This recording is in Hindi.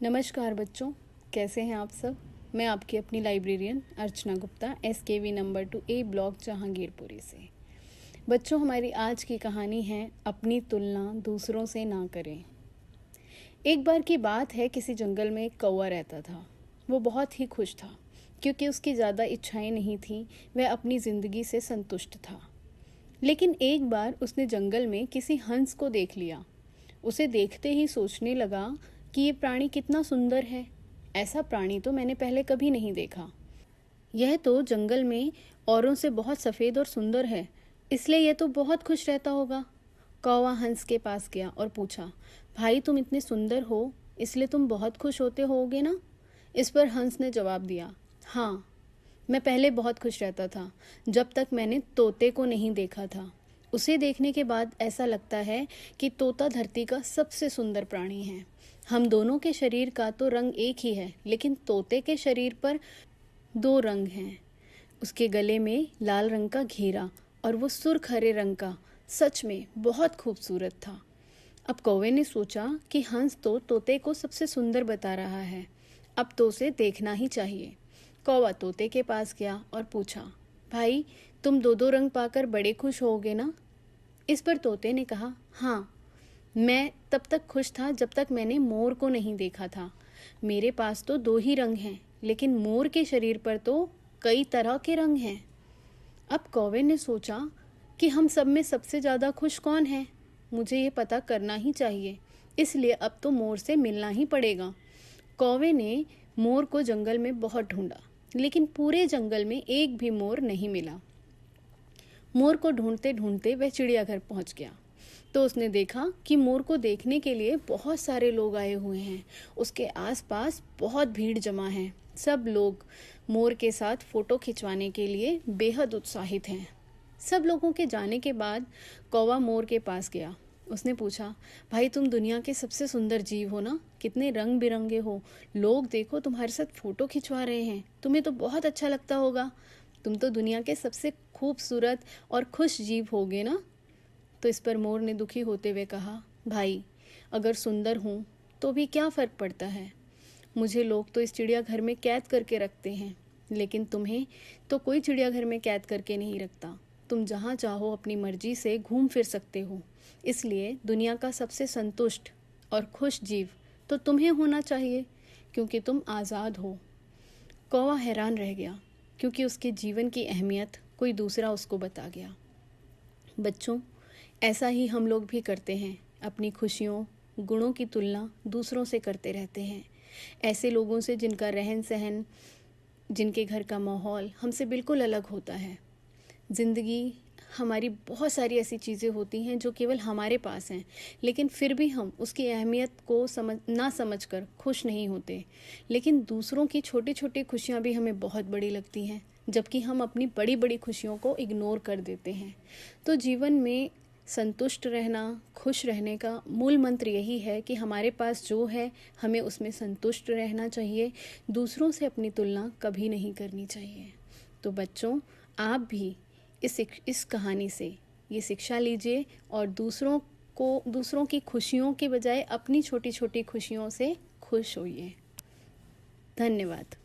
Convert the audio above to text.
नमस्कार बच्चों, कैसे हैं आप सब। मैं आपकी अपनी librarian Archana Gupta SKV number 2A block Jahangirpuri से। बच्चों, हमारी आज की कहानी है अपनी तुलना दूसरों से ना करें। एक बार की बात है, किसी जंगल में एक कौवा रहता था। वो बहुत ही खुश था क्योंकि उसकी ज़्यादा इच्छाएं नहीं थीं। वह अपनी ज़िंदगी से संतुष्ट था। लेकिन एक बार उसने जंगल में किसी हंस को देख लिया। उसे देखते ही सोचने लगा कि ये प्राणी कितना सुंदर है। ऐसा प्राणी तो मैंने पहले कभी नहीं देखा। यह तो जंगल में औरों से बहुत सफ़ेद और सुंदर है, इसलिए यह तो बहुत खुश रहता होगा। कौवा हंस के पास गया और पूछा, भाई तुम इतने सुंदर हो, इसलिए तुम बहुत खुश होते होगे ना। इस पर हंस ने जवाब दिया, हाँ, मैं पहले बहुत खुश रहता था जब तक मैंने तोते को नहीं देखा था। उसे देखने के बाद ऐसा लगता है कि तोता धरती का सबसे सुंदर प्राणी है। हम दोनों के शरीर का तो रंग एक ही है, लेकिन तोते के शरीर पर दो रंग हैं। उसके गले में लाल रंग का घेरा और वो सुर्ख हरे रंग का। सच में बहुत खूबसूरत था। अब कौवे ने सोचा कि हंस तो तोते को सबसे सुंदर बता रहा है, अब तो उसे देखना ही चाहिए। कौवा तोते के पास गया और पूछा, भाई तुम दो दो रंग पाकर बड़े खुश होगे ना। इस पर तोते ने कहा, हाँ, मैं तब तक खुश था जब तक मैंने मोर को नहीं देखा था। मेरे पास तो दो ही रंग हैं, लेकिन मोर के शरीर पर तो कई तरह के रंग हैं। अब कौवे ने सोचा कि हम सब में सबसे ज़्यादा खुश कौन है, मुझे ये पता करना ही चाहिए। इसलिए अब तो मोर से मिलना ही पड़ेगा। कौवे ने मोर को जंगल में बहुत ढूंढा, लेकिन पूरे जंगल में एक भी मोर नहीं मिला। मोर को ढूंढते ढूंढते वह चिड़ियाघर पहुंच गया तो उसने देखा कि मोर को देखने के लिए बहुत सारे लोग आए हुए हैं। उसके आसपास बहुत भीड़ जमा है। सब लोग मोर के साथ फोटो खिंचवाने के लिए बेहद उत्साहित हैं। सब लोगों के जाने के बाद कौवा मोर के पास गया। उसने पूछा, भाई तुम दुनिया के सबसे सुंदर जीव हो ना, कितने रंग बिरंगे हो। लोग देखो तुम्हारे साथ फोटो खिंचवा रहे हैं, तुम्हें तो बहुत अच्छा लगता होगा। तुम तो दुनिया के सबसे खूबसूरत और खुश जीव होगे ना। तो इस पर मोर ने दुखी होते हुए कहा, भाई अगर सुंदर हूँ तो भी क्या फ़र्क पड़ता है। मुझे लोग तो इस चिड़ियाघर में कैद करके रखते हैं, लेकिन तुम्हें तो कोई चिड़ियाघर में कैद करके नहीं रखता। तुम जहाँ चाहो अपनी मर्जी से घूम फिर सकते हो। इसलिए दुनिया का सबसे संतुष्ट और खुश जीव तो तुम्हें होना चाहिए, क्योंकि तुम आज़ाद हो। कौवा हैरान रह गया, क्योंकि उसके जीवन की अहमियत कोई दूसरा उसको बता गया। बच्चों, ऐसा ही हम लोग भी करते हैं। अपनी खुशियों, गुणों की तुलना दूसरों से करते रहते हैं। ऐसे लोगों से जिनका रहन सहन, जिनके घर का माहौल हमसे बिल्कुल अलग होता है। ज़िंदगी हमारी बहुत सारी ऐसी चीज़ें होती हैं जो केवल हमारे पास हैं, लेकिन फिर भी हम उसकी अहमियत को ना समझकर खुश नहीं होते। लेकिन दूसरों की छोटी छोटी खुशियाँ भी हमें बहुत बड़ी लगती हैं, जबकि हम अपनी बड़ी बड़ी खुशियों को इग्नोर कर देते हैं। तो जीवन में संतुष्ट रहना, खुश रहने का मूल मंत्र यही है कि हमारे पास जो है हमें उसमें संतुष्ट रहना चाहिए। दूसरों से अपनी तुलना कभी नहीं करनी चाहिए। तो बच्चों, आप भी इस कहानी से ये शिक्षा लीजिए और दूसरों की खुशियों के बजाय अपनी छोटी छोटी खुशियों से खुश होइए। धन्यवाद।